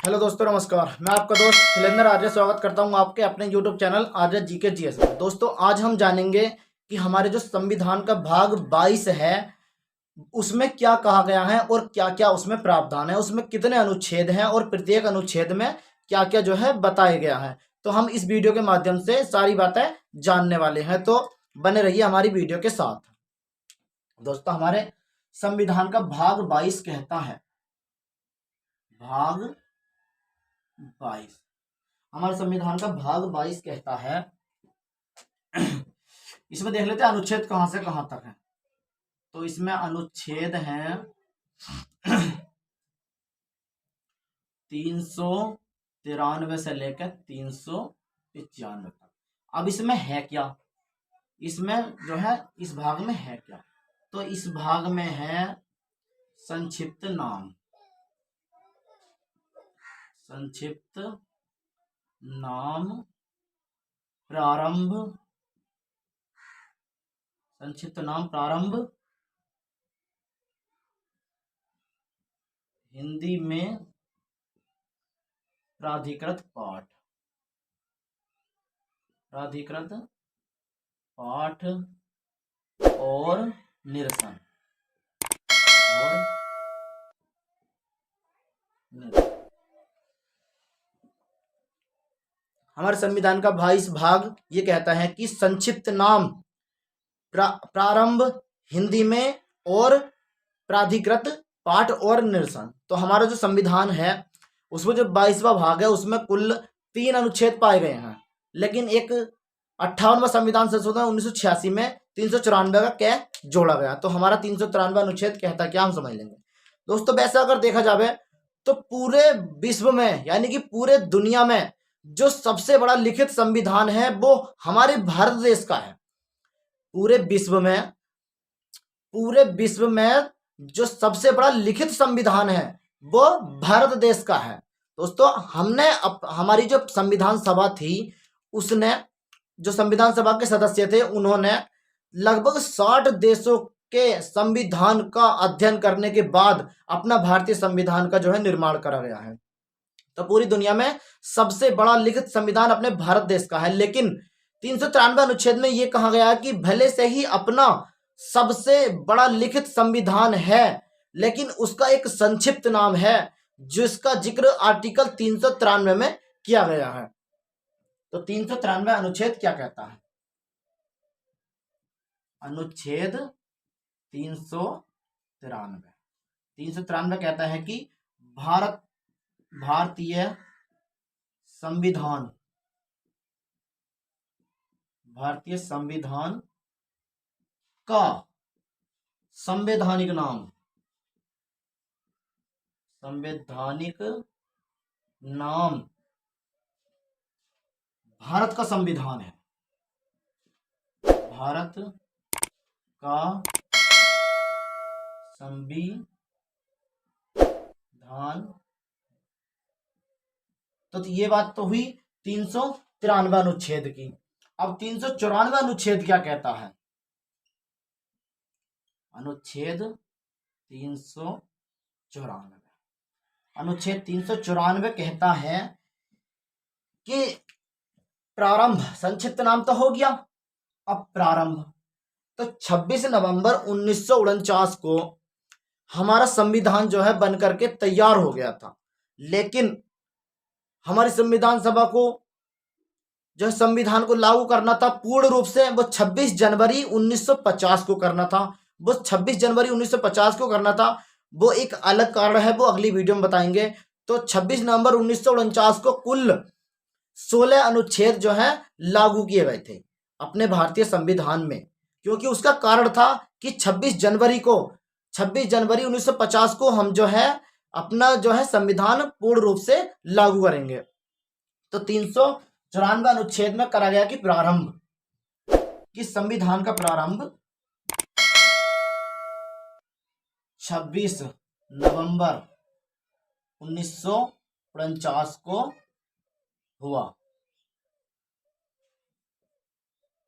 Hello दोस्तों, नमस्कार। मैं आपका दोस्त शैलेंद्र आर्य स्वागत करता हूं आपके अपने यूट्यूब चैनल आर्य जीके जीएस में। दोस्तों, आज हम जानेंगे कि हमारे जो संविधान का भाग 22 है उसमें क्या कहा गया है और क्या क्या उसमें प्रावधान है, उसमें कितने अनुच्छेद हैं और प्रत्येक अनुच्छेद में क्या क्या जो है बताया गया है। तो हम इस वीडियो के माध्यम से सारी बातें जानने वाले हैं, तो बने रहिए हमारी वीडियो के साथ। दोस्तों, हमारे संविधान का भाग 22 कहता है, भाग 22 हमारे संविधान का भाग 22 कहता है। इसमें देख लेते हैं अनुच्छेद कहां से कहां तक है। तो इसमें अनुच्छेद हैं 393 से लेकर 395 तक। अब इसमें है क्या, इसमें जो है इस भाग में है क्या, तो इस भाग में है संक्षिप्त नाम, संक्षिप्त नाम प्रारंभ, संक्षिप्त नाम प्रारंभ, हिंदी में प्राधिकृत पाठ, प्राधिकृत पाठ और निरसन, और निरसन। हमारे संविधान का 22 भाग ये कहता है कि संक्षिप्त नाम प्रारंभ, हिंदी में, और प्राधिकृत पाठ और निरसन। तो हमारा जो संविधान है उसमें जो 22वां भाग है उसमें कुल 3 अनुच्छेद पाए गए हैं, लेकिन एक 58वां संविधान संशोधन 1986 में 394 का क्या जोड़ा गया। तो हमारा 393 अनुच्छेद कहता क्या, हम समझ लेंगे। दोस्तों, वैसे अगर देखा जाए तो पूरे विश्व में यानी कि पूरे दुनिया में जो सबसे बड़ा लिखित संविधान है वो हमारे भारत देश का है। पूरे विश्व में जो सबसे बड़ा लिखित संविधान है वो भारत देश का है। दोस्तों, हमने हमारी जो संविधान सभा थी उसने, जो संविधान सभा के सदस्य थे उन्होंने लगभग 60 देशों के संविधान का अध्ययन करने के बाद अपना भारतीय संविधान का जो है निर्माण करा गया है। तो पूरी दुनिया में सबसे बड़ा लिखित संविधान अपने भारत देश का है। लेकिन 393 अनुच्छेद में यह कहा गया कि भले से ही अपना सबसे बड़ा लिखित संविधान है, लेकिन उसका एक संक्षिप्त नाम है जिसका जिक्र आर्टिकल 393 में किया गया है। तो 393 अनुच्छेद क्या कहता है? अनुच्छेद 393 कहता है कि भारतीय संविधान का संवैधानिक नाम भारत का संविधान है। भारत का संविधान। तो ये बात तो हुई 393 अनुच्छेद की। अब 394 अनुच्छेद क्या कहता है? अनुच्छेद 394 कहता है कि प्रारंभ, संक्षिप्त नाम तो हो गया, अब प्रारंभ। तो 26 नवंबर 1949 को हमारा संविधान जो है बनकर के तैयार हो गया था, लेकिन हमारी संविधान सभा को जो संविधान को लागू करना था पूर्ण रूप से, वो 26 जनवरी 1950 को करना था। वो 26 जनवरी 1950 को करना था, वो एक अलग कारण है, वो अगली वीडियो में बताएंगे। तो 26 नवंबर 1949 को कुल 16 अनुच्छेद जो है लागू किए गए थे अपने भारतीय संविधान में, क्योंकि उसका कारण था कि 26 जनवरी 1950 को हम जो है अपना जो है संविधान पूर्ण रूप से लागू करेंगे। तो 394 अनुच्छेद में करा गया कि प्रारंभ, कि संविधान का प्रारंभ 26 नवंबर 1949 को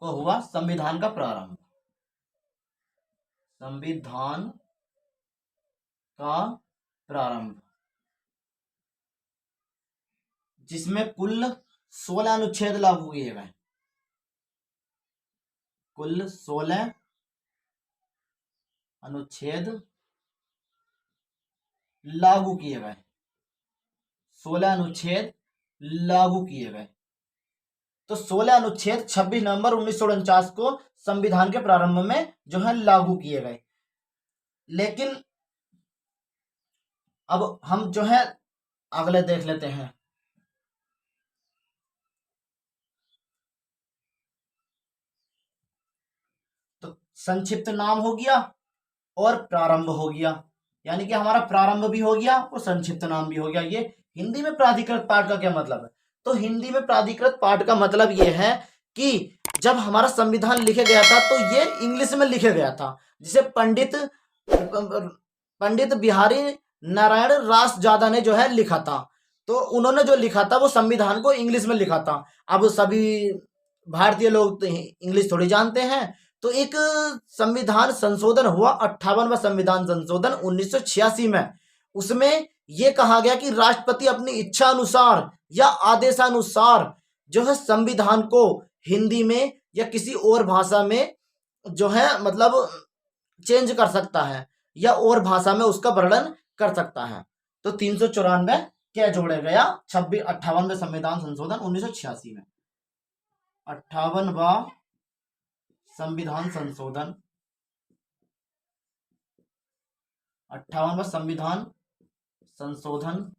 हुआ संविधान का प्रारंभ, संविधान का प्रारंभ। जिसमें कुल 16 अनुच्छेद लागू किए गए, कुल 16 अनुच्छेद लागू किए गए, 16 अनुच्छेद लागू किए गए। तो 16 अनुच्छेद 26 नवंबर 1949 को संविधान के प्रारंभ में जो है लागू किए गए। लेकिन अब हम जो है अगले देख लेते हैं। तो संक्षिप्त नाम हो गया और प्रारंभ हो गया, यानी कि हमारा प्रारंभ भी हो गया और संक्षिप्त नाम भी हो गया। ये हिंदी में प्राधिकृत पाठ का क्या मतलब है? तो हिंदी में प्राधिकृत पाठ का मतलब ये है कि जब हमारा संविधान लिखे गया था तो ये इंग्लिश में लिखे गया था, जिसे पंडित बिहारी नारायण रासजादा ने जो है लिखा था। तो उन्होंने जो लिखा था वो संविधान को इंग्लिश में लिखा था। अब सभी भारतीय लोग तो इंग्लिश थोड़ी जानते हैं, तो एक संविधान संशोधन हुआ, 58वां संविधान संशोधन 1986 में। उसमें यह कहा गया कि राष्ट्रपति अपनी इच्छा अनुसार या आदेशानुसार जो है संविधान को हिंदी में या किसी और भाषा में जो है मतलब चेंज कर सकता है या और भाषा में उसका वर्णन कर सकता है। तो 394 क्या जोड़ा गया 58वें संविधान संशोधन 1986 में। 58वां संविधान संशोधन, 58वां संविधान संशोधन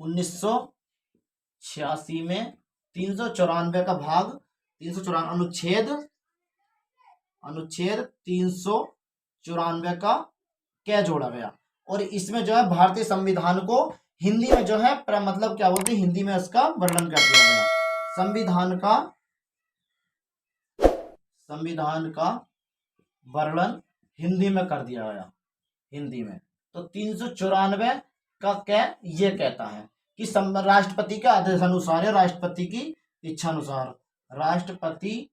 1986 में 394 का भाग 394 अनुच्छेद 394 का क्या जोड़ा गया, और इसमें जो है भारतीय संविधान को हिंदी में जो है मतलब क्या बोलते हैं, हिंदी में इसका वर्णन कर दिया गया। संविधान का वर्णन हिंदी में कर दिया गया, हिंदी में। तो 394 का क्या ये कहता है कि राष्ट्रपति के आदेशानुसार या राष्ट्रपति की इच्छानुसार, राष्ट्रपति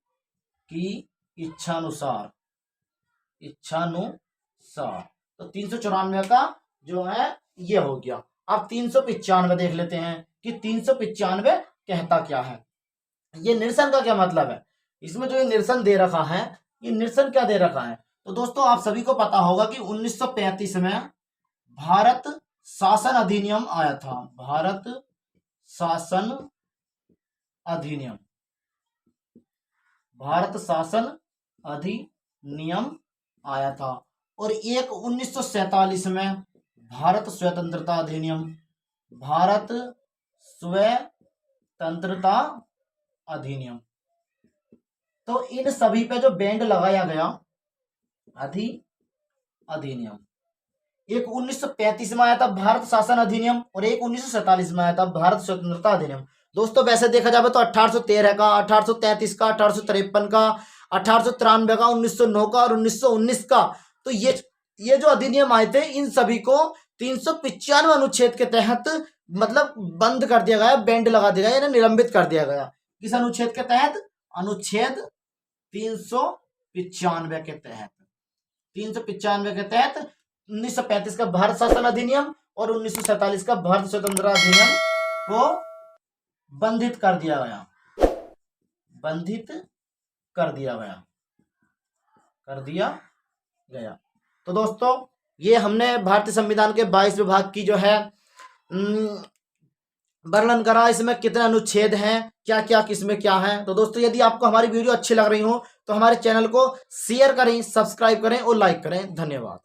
की इच्छानुसार तो 394 का जो है ये हो गया। अब 395 देख लेते हैं कि 395 कहता क्या है। ये निरसन का क्या मतलब है? इसमें जो ये निरसन दे रखा है, ये निरसन क्या दे रखा है? तो दोस्तों आप सभी को पता होगा कि 1935 में भारत शासन अधिनियम आया था। भारत शासन अधिनियम, भारत शासन अधिनियम आया था। और एक 1947 में भारत स्वतंत्रता अधिनियम, भारत स्वतंत्रता अधिनियम। तो इन सभी पे जो बैंड लगाया गया अधिनियम, एक 1935 में आया था भारत शासन अधिनियम और एक 1947 में आया था भारत स्वतंत्रता अधिनियम। दोस्तों वैसे देखा जाए तो 1813 का, 1833 का, 1853 का, 1893 का, 1909 का और 1919 का, तो ये जो अधिनियम आए थे इन सभी को 395 अनुच्छेद के तहत मतलब बंद कर दिया गया, बैंड लगा दिया गया, निलंबित कर दिया गया। किस अनुच्छेद के तहत? अनुच्छेद 395 के तहत। 395 के तहत 1935 का भारत शासन अधिनियम और 1947 का भारत स्वतंत्रता अधिनियम को बंधित कर दिया गया, बंधित कर दिया गया। तो दोस्तों ये हमने भारतीय संविधान के 22 विभाग की जो है वर्णन करा, इसमें कितने अनुच्छेद हैं, क्या क्या किसमें क्या है। तो दोस्तों यदि आपको हमारी वीडियो अच्छी लग रही हो तो हमारे चैनल को शेयर करें, सब्सक्राइब करें और लाइक करें। धन्यवाद।